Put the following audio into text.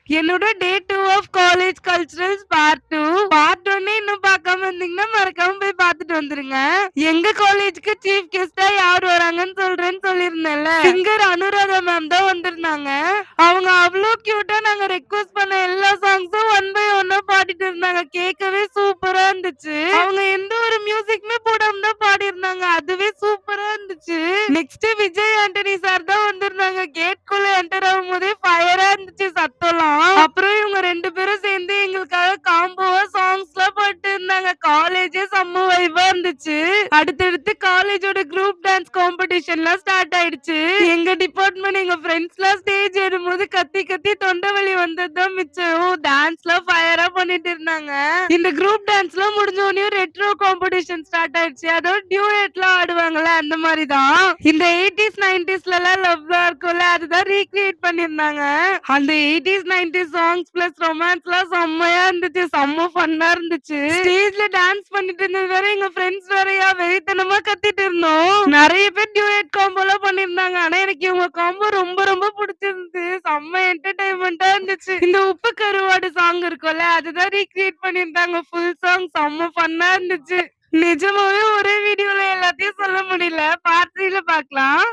என்னோட day 2 of college culturals part 2. Part 1 இன்னும் பார்க்காம இருந்தீங்கன்னா மறக்காம போய் பார்த்துட்டு வந்துருங்க. எங்க காலேஜ்க்கு சீஃப் கெஸ்டா யார் வராங்கன்னு சொல்றேன்னு சொல்லியிருந்தேன்ல. சிங்கர் அனுராதா மேம் தான் வந்திருந்தாங்க. அவங்க அவ்வளோ கியூட்டா நாங்க ரெக்வஸ்ட் பண்ண எல்லா சாங்ஸும் ஒன் பை ஒன்னா பாடிட்டு இருந்தாங்க. கேட்கவே சூப்பரா இருந்துச்சு. அவங்க எந்த ஒரு மியூசிக்குமே போடாம தான் பாடி இருந்தாங்க. அதுவே சூப்பரா இருந்துச்சு. நெக்ஸ்ட் விஜய் ஆண்டனி சார் தான் வந்திருந்தாங்க. கேட்குள்ள என்டர் ஆகும்போதே ஃபயரா இருந்துச்சு சத்தம்லாம். அப்புறம் இவங்க 2 பேரும் சேர்ந்து எங்களுக்காக காம்போவா சாங்ஸ்லாம் பாட்டு இருந்தாங்க. காலேஜே செம்ம வைபா இருந்துச்சு. அடுத்தடுத்து காலேஜோட குரூப் டான்ஸ் காம்படிஷன்லாம் ஸ்டார்ட் ஆயிடுச்சு. எங்க டிபார்ட்மெண்ட் எங்க ஃப்ரெண்ட்ஸ்லாம் ஸ்டேஜ் ஏறும்போது கத்தி கத்தி தொண்டை வலி வந்ததுதான் மிச்சம். டான்ஸ்லாம் ஃபயரா பண்ணிட்டு இருந்தாங்க. இந்த குரூப் டான்ஸ்லாம் முடிஞ்ச உடனே ரெட்ரோ காம்படிஷன் ஸ்டார்ட் ஆயிடுச்சு. அதோட டியூயட்லாம் ஆடுவாங்கல்ல அந்த மாதிரி தான். இந்த 80s 90sல எல்லாம் லவ்வா இருக்கும்ல அதுதான் ரீக்ரியேட் பண்ணிருந்தாங்க. அந்த 80s 90s சாங்ஸ் பிளஸ் ரொமான்ஸ்லாம் செம்மையா இருந்துச்சு. செம்ம ஃபன்னா இருந்துச்சு. ஸ்டேஜ்ல டான்ஸ் பண்ணிட்டு இருந்தது வேற எங்க ஃப்ரெண்ட்ஸ் வேறயா வெறித்தனமா கத்திட்டு இருந்தோம். நிறைய பேர் டியூயட் காம்போலாம் பண்ணிருந்தாங்க. ஆனா எனக்கு இவங்க காம்போ ரொம்ப ரொம்ப பிடிச்சிருந்துச்சு. செம்ம என்டர்டைன்மெண்டா இருந்துச்சு. இந்த உப்பு கருவாடு சாங் இருக்கும்ல அதுதான் ரீக்ரியேட் பண்ணிருந்தாங்க. ஃபுல் சாங் செம்ம ஃபன்னா இருந்துச்சு. நிஜமாவே ஒரே வீடியோல எல்லாத்தையும் சொல்ல முடியல. பார்ட் 3ல பார்க்கலாம்.